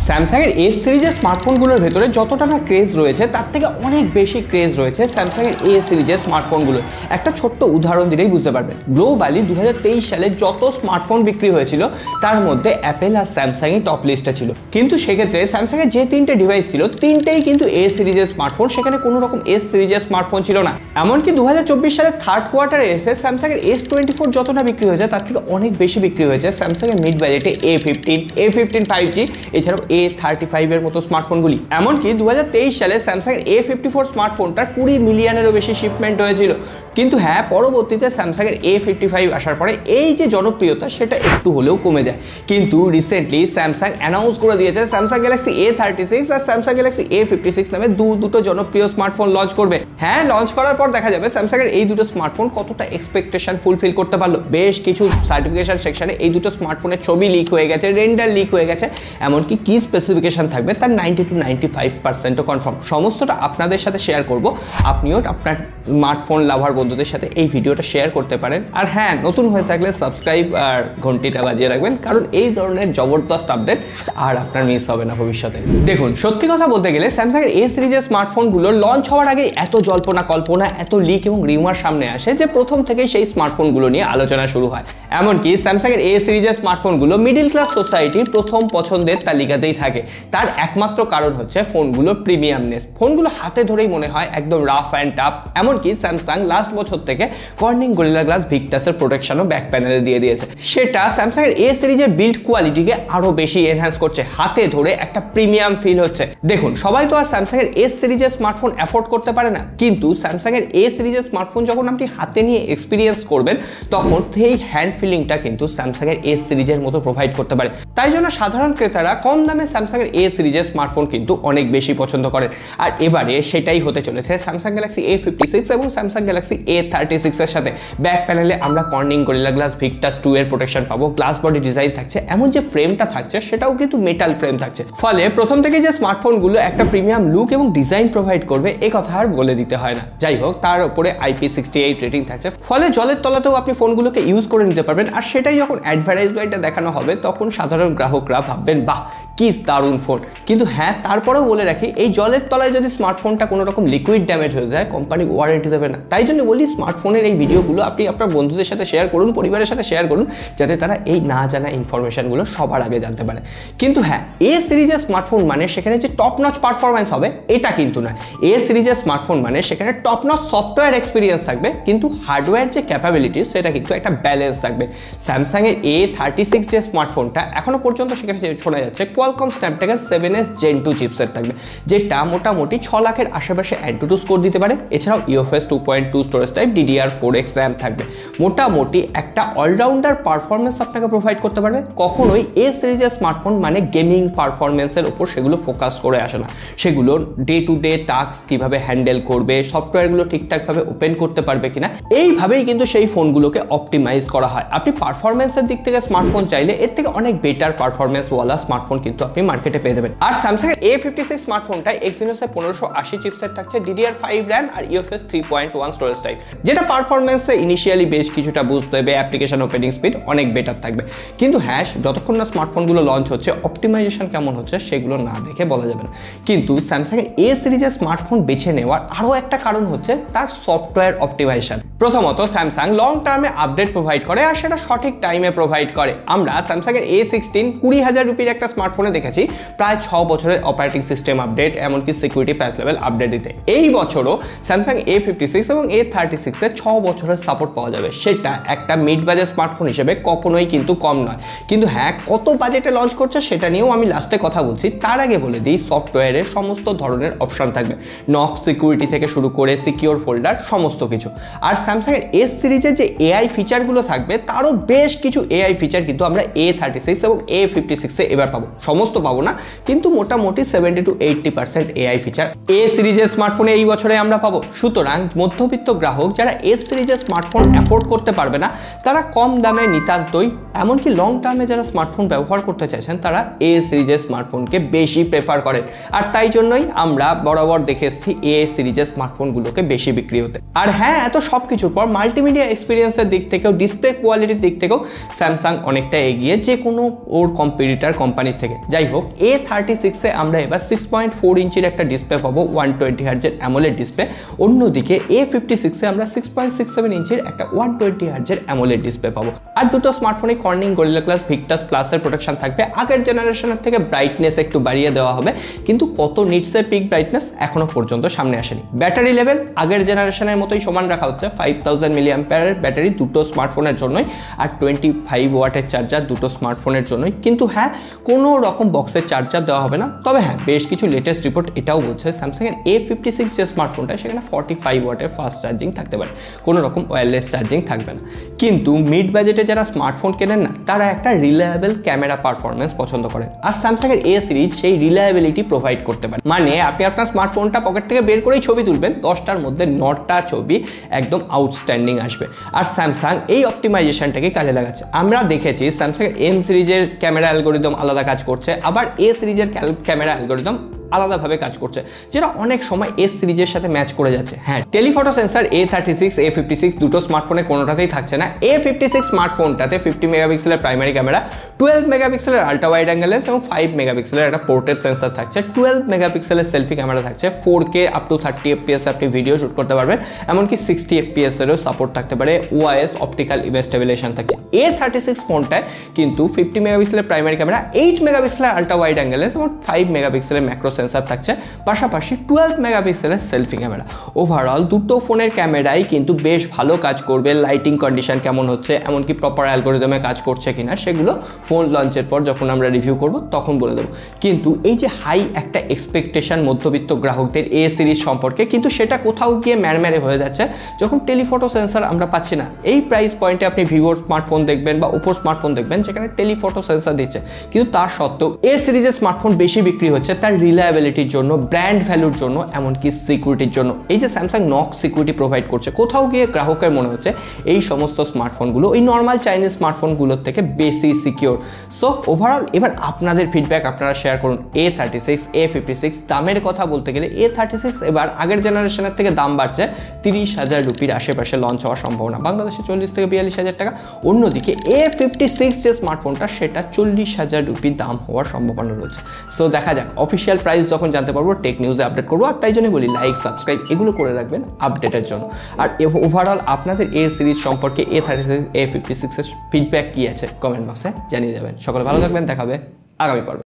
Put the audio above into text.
Samsung এর S সিরিজের স্মার্টফোনগুলোর ভেতরে যতটা না ক্রেজ রয়েছে তার থেকে অনেক বেশি ক্রেজ রয়েছে স্যামসাং এর এ সিরিজের স্মার্টফোনগুলো। একটা ছোট্ট উদাহরণ দিলেই বুঝতে পারবেন। গ্লোবালি 2023 সালে যত স্মার্টফোন বিক্রি হয়েছিল তার মধ্যে অ্যাপেল আর স্যামসাংই টপ লিস্টে ছিল। কিন্তু সেক্ষেত্রে স্যামসাং এর যে তিনটে ডিভাইস ছিল তিনটেই কিন্তু এ সিরিজের স্মার্টফোন, সেখানে কোনো রকম এস সিরিজের স্মার্টফোন ছিল না। এমনকি 2024 সালের থার্ড কোয়ার্টারে এসে স্যামসাং এর S24 যতটা বিক্রি হয়েছে তার থেকে অনেক বেশি বিক্রি হয়েছে স্যামসাং এর মিড বাজেটে A15 5G এছাড়াও A35 এর মতো স্মার্টফোনগুলি। এমনকি 2023 সালে স্যামসাং এর A54 স্মার্টফোনটা 20 মিলিয়নেরও বেশি শিপমেন্ট হয়েছিল। কিন্তু হ্যাঁ, পরবর্তীতে স্যামসাং এর A55 আসার পরে এই যে জনপ্রিয়তা সেটা একটু হলেও কমে যায়। কিন্তু রিসেন্টলি স্যামসাং অ্যানাউন্স করে দিয়েছে স্যামসাং গ্যালাক্সি A36 আর স্যামসাং গ্যালাক্সি A56 নামে দুটো জনপ্রিয় স্মার্টফোন লঞ্চ করবে। হ্যাঁ, লঞ্চ করার পর দেখা যাবে স্যামসাং এর এই দুটো স্মার্টফোন কতটা এক্সপেকটেশন ফুলফিল করতে পারলো। বেশ কিছু সার্টিফিকেশন সেকশনে এই দুটো স্মার্টফোনের ছবি লিক হয়ে গেছে, রেন্ডার লিক হয়ে গেছে, এমনকি কি স্পেসিফিকেশন থাকবে তার 90 to 95% কনফার্ম। সমস্তটা আপনাদের সাথে শেয়ার করব। আপনিও আপনার স্মার্টফোন লাভার বন্ধুদের সাথে এই ভিডিওটা শেয়ার করতে পারেন। আর হ্যাঁ, নতুন হয়ে থাকলে সাবস্ক্রাইব আর ঘন্টিটা বাজিয়ে রাখবেন, কারণ এই ধরনের জবরদস্ত আপডেট আর আপনার মিস হবে না ভবিষ্যতে। দেখুন, সত্যি কথা বলতে গেলে স্যামসাং এর এ সিরিজের স্মার্টফোনগুলো লঞ্চ হওয়ার আগে এত জল্পনা কল্পনা, এত লিক এবং রিউমার সামনে আসে যে প্রথম থেকেই সেই স্মার্টফোনগুলো নিয়ে আলোচনা শুরু হয়। এমনকি স্যামসাং এর এ সিরিজের স্মার্টফোনগুলো মিডল ক্লাস সোসাইটির প্রথম পছন্দের তালিকাতেই থাকে। তার একমাত্র কারণ হচ্ছে ফোনগুলোর প্রিমিয়ামনেস। ফোনগুলো হাতে ধরেই মনে হয় একদম রাফ অ্যান্ড টাফ। এমনকি স্যামসাং লাস্ট বছর থেকে কর্নিং গরিলা গ্লাস ভিক্টাসের প্রোটেকশনও ব্যাক প্যানেলে দিয়ে দিয়েছে। সেটা স্যামসাং এর এ সিরিজের বিল্ড কোয়ালিটিকে আরো বেশি এনহ্যান্স করছে। হাতে ধরে একটা প্রিমিয়াম ফিল হচ্ছে। দেখুন, সবাই তো আর স্যামসাং এর এস সিরিজের স্মার্টফোন অ্যাফোর্ড করতে পারে না, কিন্তু স্যামসাং এর এ সিরিজের স্মার্টফোন যখন আপনি হাতে নিয়ে এক্সপিরিয়েন্স করবেন তখন সেই হ্যান্ড ফিলিংটা কিন্তু স্যামসাং এর এস সিরিজের মতো প্রোভাইড করতে পারে। তাই জন্য সাধারণ ক্রেতারা কম দামে স্যামসাং এর এ সিরিজের স্মার্টফোন কিন্তু অনেক বেশি পছন্দ করেন। আর এবারে সেটাই হতে চলেছে স্যামসাং গ্যালাক্সি A56 এবং স্যামসাং গ্যালাক্সি A36 এর সাথে। ব্যাক প্যানেলে আমরা কর্নিং গরিলা গ্লাস ভিক্টাস 2 এর প্রোটেকশন পাবো, গ্লাস বডি ডিজাইন থাকছে, এমন যে ফ্রেমটা থাকছে সেটাও কিন্তু মেটাল ফ্রেম থাকছে। ফলে প্রথম থেকে যে স্মার্টফোনগুলো একটা প্রিমিয়াম লুক এবং ডিজাইন প্রোভাইড করবে এ কথা আর বলে দিতে হয় না। যাই হোক, তার উপরে IP68 রেটিং থাকছে, ফলে জলের তলাতেও আপনি ফোনগুলোকে ইউজ করে নিতে পারবেন। আর সেটাই যখন অ্যাডভার্টাইজমেন্টে দেখানো হবে তখন সাধারণ গ্রাহকরা ভাববেন বাহ কি দারুণ ফোন। কিন্তু হ্যাঁ, তারপরেও বলে রাখি, এই জলের তলায় যদি স্মার্টফোনটা কোনো রকম লিকুইড ড্যামেজ হয়ে যায় কোম্পানি ওয়ারেন্টি দেবে না। তাই জন্য বলি, স্মার্টফোনের এই ভিডিওগুলো আপনি আপনার বন্ধুদের সাথে শেয়ার করুন, পরিবারের সাথে শেয়ার করুন, যাতে তারা এই না জানা ইনফরমেশনগুলো সবার আগে জানতে পারে। কিন্তু হ্যাঁ, এ সিরিজের স্মার্টফোন মানে সেখানে যে টপ নচ পারফরমেন্স হবে এটা কিন্তু না। এ সিরিজের স্মার্টফোন মানে সেখানে টপ নচ সফটওয়্যার এক্সপিরিয়েন্স থাকবে, কিন্তু হার্ডওয়্যার যে ক্যাপাবিলিটি সেটা কিন্তু একটা ব্যালেন্স থাকবে। স্যামসাং এর A36 যে স্মার্টফোনটা এখনো পর্যন্ত সেখানে শোনা যাচ্ছে Qualcomm Snapdragon 7S Gen 2 chipset থাকবে, যেটা মোটামুটি 6 লাখের আশেপাশে অ্যান্টুটু স্কোর দিতে পারে। এছাড়াও UFS 2.2 storage type, DDR4X RAM থাকবে। মোটামুটি একটা অলরাউন্ডার পারফরমেন্স আপনাকে প্রোভাইড করতে পারবে। কখনোই এ সিরিজের স্মার্টফোন মানে গেমিং পারফরমেন্সের উপর সেগুলো ফোকাস করে আসে না। সেগুলো ডে টু ডে টাস্ক কিভাবে হ্যান্ডেল করবে, সফটওয়্যারগুলো ঠিকঠাকভাবে ওপেন করতে পারবে কিনা, এইভাবেই কিন্তু সেই ফোনগুলোকে অপটিমাইজ করা হয়। আপনি পারফরমেন্সের দিক থেকে স্মার্টফোন চাইলে এর থেকে অনেক বেটার পারফরমেন্সওয়ালা স্মার্টফোন কিন্তু আপনি মার্কেটে পেয়ে যাবেন। আর স্যামসাং এর A56 স্মার্টফোনটায় Exynos 1580 চিপসেট থাকছে, DDR5 র্যাম আর UFS 3.1 স্টোরেজ টাইপ, যেটা পারফরমেন্সে ইনিশিয়ালি বেশ কিছুটা বুস্ট দেবে, অ্যাপ্লিকেশন ওপেনিং স্পিড অনেক বেটার থাকবে। কিন্তু হ্যাঁ, যতক্ষণ না স্মার্টফোনগুলো লঞ্চ হচ্ছে অপটিমাইজেশন কেমন হচ্ছে সেগুলো না দেখে বলা যাবে না। কিন্তু স্যামসাং এর এ সিরিজের স্মার্টফোন বেছে নেওয়ার আরও একটা কারণ হচ্ছে তার সফটওয়্যার অপটিমাইজেশন। প্রথমত, স্যামসাং লং টার্মে আপডেট প্রোভাইড করে আর সেটা সঠিক টাইমে প্রোভাইড করে। আমরা স্যামসাং এর A16 20,000 রুপির একটা স্মার্টফোনে দেখেছি প্রায় 6 বছরের অপারেটিং সিস্টেম আপডেট, এমনকি সিকিউরিটি প্যাচ লেভেল আপডেট দিতে। এই বছরও স্যামসাং A56 এবং A36 এর 6 বছরের সাপোর্ট পাওয়া যাবে। সেটা একটা মিড বাজেট স্মার্টফোন হিসেবে কখনোই কিন্তু কম নয়। কিন্তু হ্যাঁ, কত বাজেটে লঞ্চ করছে সেটা নিয়েও আমি লাস্টে কথা বলছি। তার আগে বলে দিই, সফটওয়্যারের সমস্ত ধরনের অপশন থাকবে, নক সিকিউরিটি থেকে শুরু করে সিকিউর ফোল্ডার সমস্ত কিছু। আর স্যামসাং এর এস সিরিজের যে এআই ফিচারগুলো থাকবে তারও বেশ কিছু এআই ফিচার কিন্তু আমরা A36 এবং A56 এ এবার পাবো। সমস্ত পাবো না, কিন্তু মোটামুটি 70 to 80% এআই ফিচার এ সিরিজের স্মার্টফোনে এই বছরে আমরা পাবো। সুতরাং মধ্যবিত্ত গ্রাহক যারা এস সিরিজের স্মার্টফোন অ্যাফোর্ড করতে পারবে না তারা কম দামে নিতান্তই, এমনকি লং টার্মে যারা স্মার্টফোন ব্যবহার করতে চাইছেন তারা এ সিরিজের স্মার্টফোনকে বেশি প্রেফার করেন। আর তাই জন্যই আমরা বরাবর দেখে এসেছি এ সিরিজের স্মার্টফোনগুলোকে বেশি বিক্রি হতে। আর হ্যাঁ, এত সব কিছুর পর মাল্টিমিডিয়া এক্সপিরিয়েন্সের দিক থেকেও, ডিসপ্লে কোয়ালিটির দিক থেকেও স্যামসাং অনেকটা এগিয়ে যে কোনো ওর কম্পিটিটর কোম্পানির থেকে। যাই হোক A36 এ আমরা এবার 6.4 ইঞ্চির একটা ডিসপ্লে পাবো 120 হার্জের অ্যামোলেড ডিসপ্লে, অন্যদিকে A56 এ আমরা 6.67 ইঞ্চির একটা 120 হার্জের অ্যামোলেড ডিসপ্লে পাবো। আর দুটো স্মার্টফোনে কর্নিং গরিলা গ্লাস ভিক্টাস প্লাসের প্রোটেকশন থাকবে। আগের জেনারেশনের থেকে ব্রাইটনেস একটু বাড়িয়ে দেওয়া হবে, কিন্তু কত নিটসের পিক ব্রাইটনেস এখনো পর্যন্ত সামনে আসেনি। ব্যাটারি লেভেল আগের জেনারেশনের মতোই সমান রাখা হচ্ছে, 5000 মিলিঅ্যাম্পিয়ারের ব্যাটারি দুটো স্মার্টফোনের জন্যই, আর 25 ওয়াটের চার্জার দুটো স্মার্টফোনের জন্যই। কিন্তু হ্যাঁ, কোনো রকম বক্সের চার্জার দেওয়া হবে না। তবে হ্যাঁ, বেশ কিছু লেটেস্ট রিপোর্ট এটাও বলছে স্যামসাংয়ের A56 যে স্মার্টফোনটা সেখানে 45 ওয়াটের ফাস্ট চার্জিং থাকতে পারে, কোনো রকম ওয়্যারলেস চার্জিং থাকবে না। কিন্তু মিড বাজেটে যারা স্মার্টফোন কেনেন না, তারা একটা রিলায়েবল ক্যামেরা পারফরমেন্স পছন্দ করেন, আর স্যামসাংয়ের A সিরিজ সেই রিলায়েবিলিটি প্রোভাইড করতে পারে। মানে আপনি আপনার স্মার্টফোনটা পকেট থেকে বের করেই ছবি তুলবেন, 10টার মধ্যে 9টা ছবি একদম আউটস্ট্যান্ডিং আসবে। আর স্যামসাং এই অপটিমাইজেশনটাকে কাজে লাগাচ্ছে। আমরা দেখেছি স্যামসাংয়ের M সিরিজের ক্যামেরা অ্যালগোরিদম আলাদা কাজ করছে, আবার A সিরিজের ক্যামেরা অ্যালগোরিদম আলাদাভাবে কাজ করছে, যেটা অনেক সময় S সিরিজের সাথে ম্যাচ করে যাচ্ছে। হ্যাঁ, টেলিফটো সেন্সার A36 A56 দুটো স্মার্টফোনে কোনোটাতেই থাকছে না। A56 স্মার্টফোনটাতে 50 মেগাপিক্সেলের প্রাইমারি ক্যামেরা, 12 মেগাপিক্সেলের আল্ট্রা ওয়াইড অ্যাঙ্গেল লেন্স এবং 5 মেগাপিক্সেলের একটা পোর্ট্রেট সেন্সার থাকছে, 12 মেগাপিক্সেলের সেলফি ক্যামেরা থাকছে, 4K আপ টু 30 FPS আপনি ভিডিও শ্যুট করতে পারবেন, এমনকি 60 FPS এরও সাপোর্ট থাকতে পারে, OIS অপটিক্যাল ইমেজ স্টেবিলাইজেশন থাকছে। A36 ফোনটায় কিন্তু 50 মেগাপিক্সেলের প্রাইমারি ক্যামেরা, 8 মেগাপিক্সেলের আল্ট্রা ওয়াইড অ্যাঙ্গেল লেন্স এবং 5 মেগাপিক্সেলের ম্যাক্রো সেন্সার থাকছে, পাশাপাশি 12 মেগাপিক্সেলের সেলফি ক্যামেরা। ওভারঅল দুটো ফোনের ক্যামেরাই কিন্তু বেশ ভালো কাজ করবে। লাইটিং কন্ডিশন কেমন হচ্ছে, এমনকি প্রপার অ্যালগোরিদমে কাজ করছে কিনা, সেগুলো ফোন লঞ্চের পর যখন আমরা রিভিউ করব তখন বলে দেবো। কিন্তু এই যে হাই একটা এক্সপেকটেশন মধ্যবিত্ত গ্রাহকদের A সিরিজ সম্পর্কে, কিন্তু সেটা কোথাও গিয়ে ম্যারম্যারে হয়ে যাচ্ছে যখন টেলিফটো সেন্সার আমরা পাচ্ছি না। এই প্রাইস পয়েন্টে আপনি ভিভোর স্মার্টফোন দেখবেন বা ওপোর স্মার্টফোন দেখবেন যেখানে টেলিফটো সেন্সার দিচ্ছে, কিন্তু তার সত্ত্বেও A সিরিজের স্মার্টফোন বেশি বিক্রি হচ্ছে তার রিলায়েবিলিটির জন্য, ব্র্যান্ড ভ্যালুর জন্য, এমনকি সিকিউরিটির জন্য। এই যে স্যামসাং নক সিকিউরিটি প্রোভাইড করছে, কোথাও গিয়ে গ্রাহকের মনে হচ্ছে এই সমস্ত স্মার্টফোনগুলো ওই নর্মাল চাইনিজ স্মার্টফোনগুলোর থেকে বেশি সিকিউর। সো ওভারঅল এবার আপনাদের ফিডব্যাক আপনারা শেয়ার করুন। A36 A56 দামের কথা বলতে গেলে A36 এবার আগের জেনারেশনের থেকে দাম বাড়ছে, 30,000 রুপির আশেপাশে লঞ্চ হওয়ার সম্ভাবনা, বাংলাদেশে 40 থেকে 42,000 টাকা। অন্যদিকে A56 যে স্মার্টফোনটা সেটা 40,000 রুপির দাম হওয়ার সম্ভাবনা রয়েছে। সো দেখা যাক, অফিসিয়াল প্রাইস যখন জানতে পারবো টেক নিউজে আপডেট করবো। আর তাই জন্য বলি লাইক সাবস্ক্রাইব এগুলো করে রাখবেন আপডেটের জন্য। আর ওভারঅল আপনাদের A সিরিজ সম্পর্কে A36 A56 এর ফিডব্যাক কি আছে কমেন্ট বক্সে জানিয়ে দেবেন। সকলে ভালো থাকবেন, দেখাবে আগামী পর্বে।